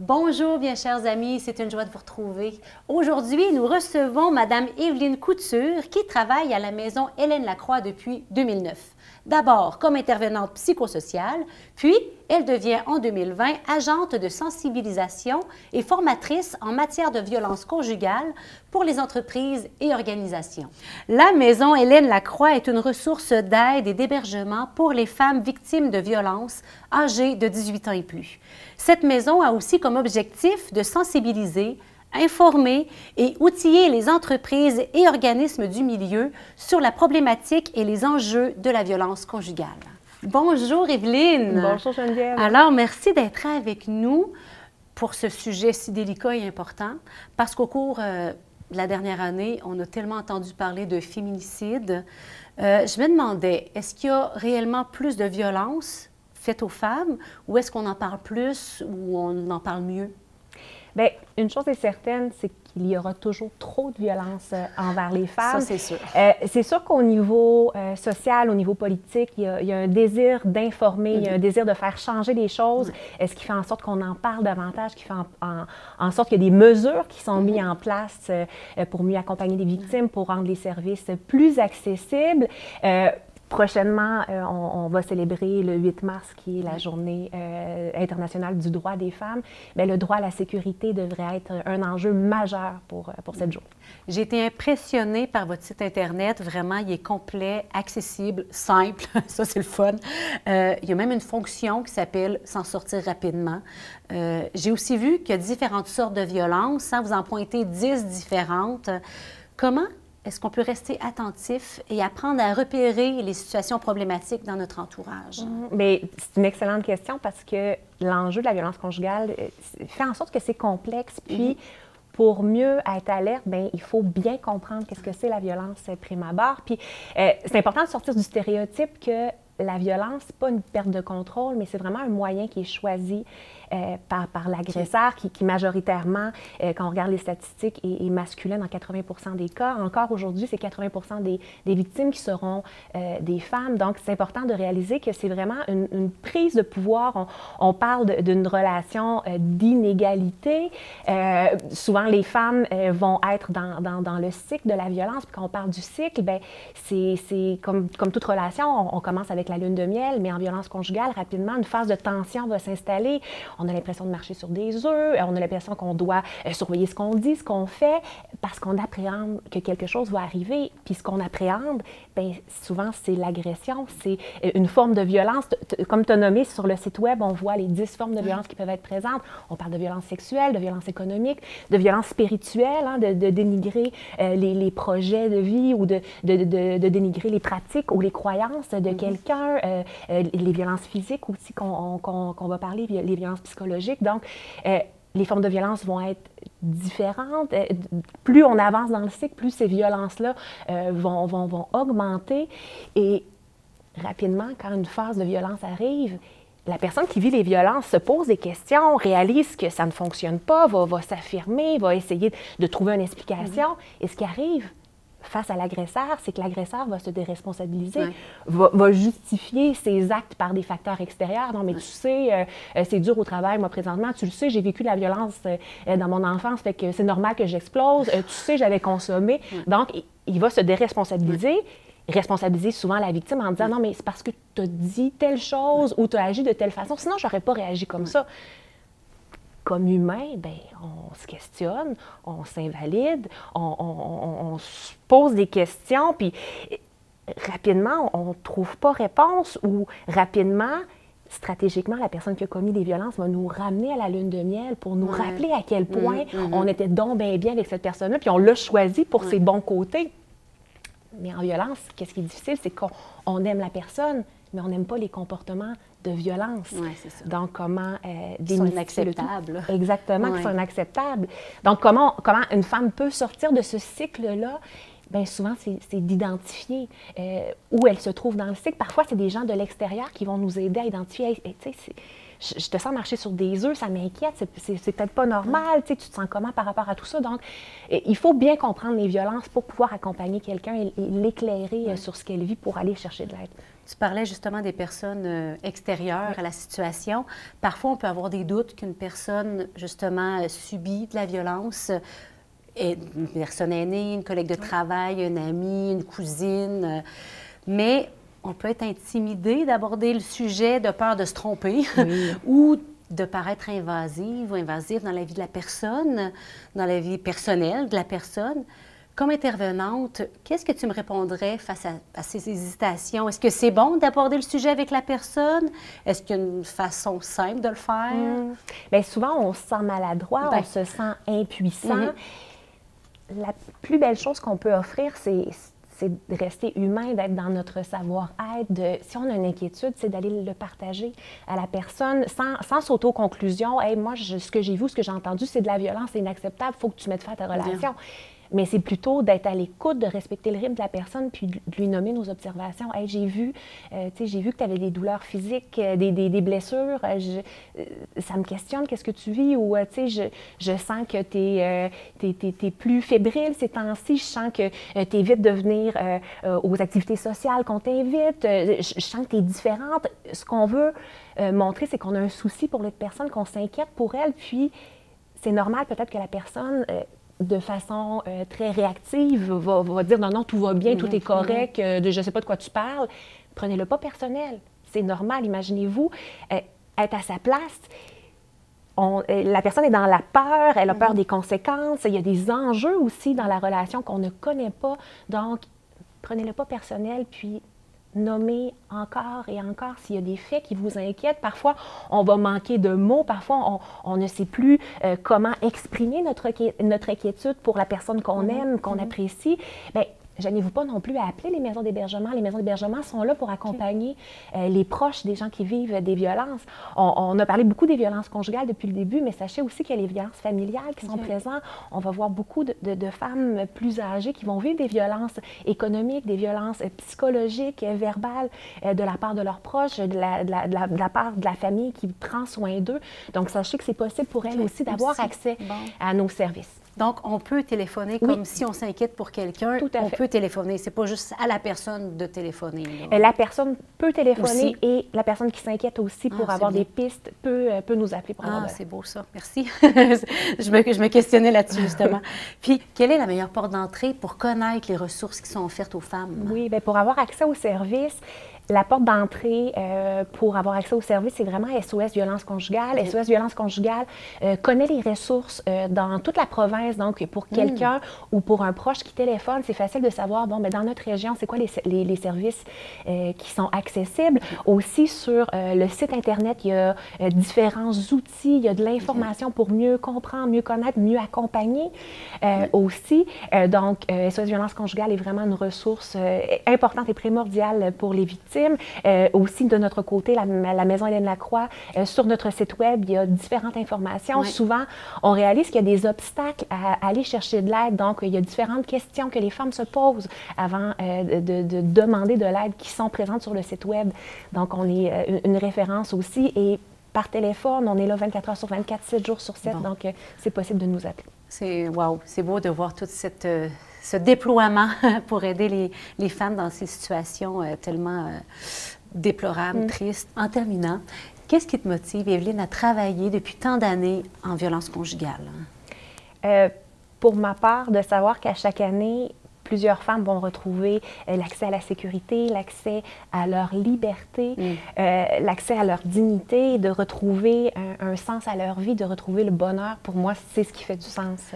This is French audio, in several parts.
Bonjour, bien chers amis, c'est une joie de vous retrouver. Aujourd'hui, nous recevons Madame Évelyne Couture qui travaille à la Maison Hélène Lacroix depuis 2009. D'abord comme intervenante psychosociale, puis elle devient en 2020 agente de sensibilisation et formatrice en matière de violence conjugale pour les entreprises et organisations. La Maison Hélène Lacroix est une ressource d'aide et d'hébergement pour les femmes victimes de violences âgées de 18 ans et plus. Cette maison a aussi comme objectif de sensibiliser, informer et outiller les entreprises et organismes du milieu sur la problématique et les enjeux de la violence conjugale. Bonjour Évelyne. Bonjour Geneviève. Alors, merci d'être avec nous pour ce sujet si délicat et important, parce qu'au cours de la dernière année, on a tellement entendu parler de féminicide. Je me demandais, est-ce qu'il y a réellement plus de violence faite aux femmes ou est-ce qu'on en parle plus ou on en parle mieux? Bien, une chose est certaine, c'est qu'il y aura toujours trop de violence envers les femmes. Ça, c'est sûr. C'est sûr qu'au niveau social, au niveau politique, il y a un désir d'informer, il y a un désir de faire changer les choses, ce qui fait en sorte qu'on en parle davantage, qui fait en sorte qu'il y a des mesures qui sont mises en place pour mieux accompagner les victimes, pour rendre les services plus accessibles. Prochainement, on va célébrer le 8 mars, qui est la journée internationale du droit des femmes. Bien, le droit à la sécurité devrait être un enjeu majeur pour cette journée. J'ai été impressionnée par votre site Internet. Vraiment, il est complet, accessible, simple. Ça, c'est le fun. Il y a même une fonction qui s'appelle « S'en sortir rapidement ». J'ai aussi vu qu'il y a différentes sortes de violences. Hein, vous en pointez 10 différentes. Comment est-ce qu'on peut rester attentif et apprendre à repérer les situations problématiques dans notre entourage? Bien, c'est une excellente question parce que l'enjeu de la violence conjugale fait en sorte que c'est complexe. Puis, pour mieux être alerte, bien, il faut bien comprendre qu'est-ce que c'est la violence prime abord. Puis, c'est important de sortir du stéréotype que la violence, ce n'est pas une perte de contrôle, mais c'est vraiment un moyen qui est choisi par l'agresseur, qui majoritairement, quand on regarde les statistiques, est masculin dans 80 des cas. Encore aujourd'hui, c'est 80 des victimes qui seront des femmes. Donc, c'est important de réaliser que c'est vraiment une prise de pouvoir. On parle d'une relation d'inégalité. Souvent, les femmes vont être dans le cycle de la violence. Puis quand on parle du cycle, bien, c'est comme toute relation, on commence avec la lune de miel, mais en violence conjugale, rapidement, une phase de tension va s'installer. On a l'impression de marcher sur des œufs, on a l'impression qu'on doit surveiller ce qu'on dit, ce qu'on fait, parce qu'on appréhende que quelque chose va arriver. Puis ce qu'on appréhende, bien, souvent, c'est l'agression, c'est une forme de violence. Comme tu as nommé sur le site web, on voit les 10 formes de violence qui peuvent être présentes. On parle de violence sexuelle, de violence économique, de violence spirituelle, hein, de dénigrer les projets de vie ou de dénigrer les pratiques ou les croyances de quelqu'un, les violences physiques aussi qu'on va parler, les violences psychologiques. Donc, les formes de violence vont être différentes. Plus on avance dans le cycle, plus ces violences-là vont augmenter. Et rapidement, quand une phase de violence arrive, la personne qui vit les violences se pose des questions, réalise que ça ne fonctionne pas, va s'affirmer, va essayer de trouver une explication. Et ce qui arrive face à l'agresseur, c'est que l'agresseur va se déresponsabiliser, va justifier ses actes par des facteurs extérieurs. Non, mais tu sais, c'est dur au travail, moi, présentement. Tu le sais, j'ai vécu de la violence dans mon enfance, fait que c'est normal que j'explose. Tu sais, j'avais consommé. Donc, il va se déresponsabiliser, responsabiliser souvent la victime en disant « Non, mais c'est parce que tu as dit telle chose ou tu as agi de telle façon, sinon, je n'aurais pas réagi comme ça. » Comme humain, bien, on se questionne, on s'invalide, on se pose des questions, puis rapidement, on ne trouve pas réponse ou rapidement, stratégiquement, la personne qui a commis des violences va nous ramener à la lune de miel pour nous rappeler à quel point on était donc bien avec cette personne-là, puis on l'a choisi pour ses bons côtés. Mais en violence, qu'est-ce qui est difficile, c'est qu'on aime la personne, mais on n'aime pas les comportements de violence. Oui, c'est ça. Donc, comment qui sont inacceptables. Exactement, qui sont inacceptables. Donc, comment une femme peut sortir de ce cycle-là? Bien, souvent, c'est d'identifier où elle se trouve dans le cycle. Parfois, c'est des gens de l'extérieur qui vont nous aider à identifier. Hey, tu sais, je te sens marcher sur des œufs, ça m'inquiète, c'est peut-être pas normal, tu te sens comment par rapport à tout ça? Donc, il faut bien comprendre les violences pour pouvoir accompagner quelqu'un et l'éclairer sur ce qu'elle vit pour aller chercher de l'aide. Tu parlais justement des personnes extérieures à la situation. Parfois, on peut avoir des doutes qu'une personne, justement, subit de la violence. Une personne aînée, une collègue de travail, une amie, une cousine. Mais on peut être intimidé d'aborder le sujet de peur de se tromper ou de paraître invasive ou invasif dans la vie de la personne, dans la vie personnelle de la personne. Comme intervenante, qu'est-ce que tu me répondrais face à ces hésitations? Est-ce que c'est bon d'aborder le sujet avec la personne? Est-ce qu'il y a une façon simple de le faire? Bien, souvent, on se sent maladroit, on se sent impuissant. La plus belle chose qu'on peut offrir, c'est de rester humain, d'être dans notre savoir-être. Si on a une inquiétude, c'est d'aller le partager à la personne sans s'auto-conclusion. Hey, moi, ce que j'ai vu, ce que j'ai entendu, c'est de la violence, c'est inacceptable, il faut que tu mettes fin à ta relation. Mais c'est plutôt d'être à l'écoute, de respecter le rythme de la personne, puis de lui nommer nos observations. Hey, j'ai vu que tu avais des douleurs physiques, des blessures. Ça me questionne, qu'est-ce que tu vis? Ou je sens que tu es plus fébrile ces temps-ci. Je sens que tu évites de venir aux activités sociales qu'on t'invite. Je sens que tu es différente. Ce qu'on veut montrer, c'est qu'on a un souci pour l'autre personne, qu'on s'inquiète pour elle. Puis c'est normal peut-être que la personne... de façon très réactive, va dire « Non, non, tout va bien, tout est correct, je ne sais pas de quoi tu parles ». Prenez-le pas personnel. C'est normal. Imaginez-vous être à sa place. La personne est dans la peur, elle a peur des conséquences. Il y a des enjeux aussi dans la relation qu'on ne connaît pas. Donc, prenez-le pas personnel, puis nommer encore et encore s'il y a des faits qui vous inquiètent. Parfois, on va manquer de mots. Parfois, on ne sait plus comment exprimer notre inquiétude pour la personne qu'on aime, qu'on apprécie. Bien, gênez-vous pas non plus à appeler les maisons d'hébergement. Les maisons d'hébergement sont là pour accompagner les proches des gens qui vivent des violences. On a parlé beaucoup des violences conjugales depuis le début, mais sachez aussi qu'il y a les violences familiales qui sont présentes. On va voir beaucoup de femmes plus âgées qui vont vivre des violences économiques, des violences psychologiques, verbales de la part de leurs proches, de la part de la famille qui prend soin d'eux. Donc, sachez que c'est possible pour elles aussi d'avoir accès à nos services. Donc, on peut téléphoner comme si on s'inquiète pour quelqu'un. On peut téléphoner. C'est pas juste à la personne de téléphoner. La personne peut téléphoner et la personne qui s'inquiète aussi pour avoir des pistes peut nous appeler pour avoir c'est beau ça. Merci. je me questionnais là-dessus, justement. Puis, quelle est la meilleure porte d'entrée pour connaître les ressources qui sont offertes aux femmes? Oui, bien, pour avoir accès aux services, la porte d'entrée pour avoir accès aux services, c'est vraiment SOS Violence Conjugale. SOS Violence Conjugale connaît les ressources dans toute la province. Donc, pour quelqu'un ou pour un proche qui téléphone, c'est facile de savoir, bon, bien, dans notre région, c'est quoi les services qui sont accessibles. Aussi, sur le site Internet, il y a différents outils, il y a de l'information pour mieux comprendre, mieux connaître, mieux accompagner aussi. Donc, SOS Violence Conjugale est vraiment une ressource importante et primordiale pour les victimes. Aussi, de notre côté, la Maison Hélène Lacroix, sur notre site web, il y a différentes informations. Souvent, on réalise qu'il y a des obstacles à aller chercher de l'aide. Donc, il y a différentes questions que les femmes se posent avant de demander de l'aide qui sont présentes sur le site web. Donc, on est une référence aussi. Et par téléphone, on est là 24 heures sur 24, 7 jours sur 7. Donc, c'est possible de nous appeler. C'est beau de voir toute ce déploiement pour aider les femmes dans ces situations tellement déplorables, tristes. En terminant, qu'est-ce qui te motive, Evelyne, à travailler depuis tant d'années en violence conjugale? Pour ma part, de savoir qu'à chaque année, plusieurs femmes vont retrouver l'accès à la sécurité, l'accès à leur liberté, l'accès à leur dignité, de retrouver un sens à leur vie, de retrouver le bonheur. Pour moi, c'est ce qui fait du sens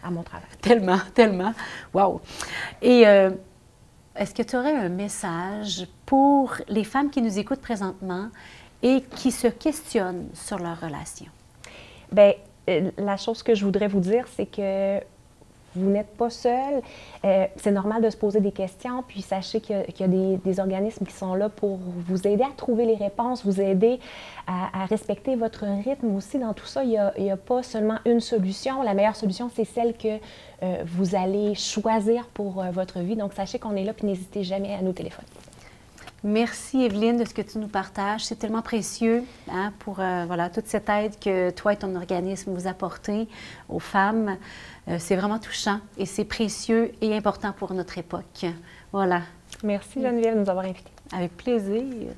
à mon travail. Tellement, tellement. Wow! Et est-ce que tu aurais un message pour les femmes qui nous écoutent présentement et qui se questionnent sur leur relation? Bien, la chose que je voudrais vous dire, c'est que vous n'êtes pas seul. C'est normal de se poser des questions, puis sachez qu'il y a des organismes qui sont là pour vous aider à trouver les réponses, vous aider à respecter votre rythme aussi. Dans tout ça, il n'y a pas seulement une solution. La meilleure solution, c'est celle que vous allez choisir pour votre vie. Donc, sachez qu'on est là, puis n'hésitez jamais à nous téléphoner. Merci, Evelyne, de ce que tu nous partages. C'est tellement précieux pour toute cette aide que toi et ton organisme vous apportez aux femmes. C'est vraiment touchant et c'est précieux et important pour notre époque. Voilà. Merci, Geneviève, de nous avoir invités. Avec plaisir.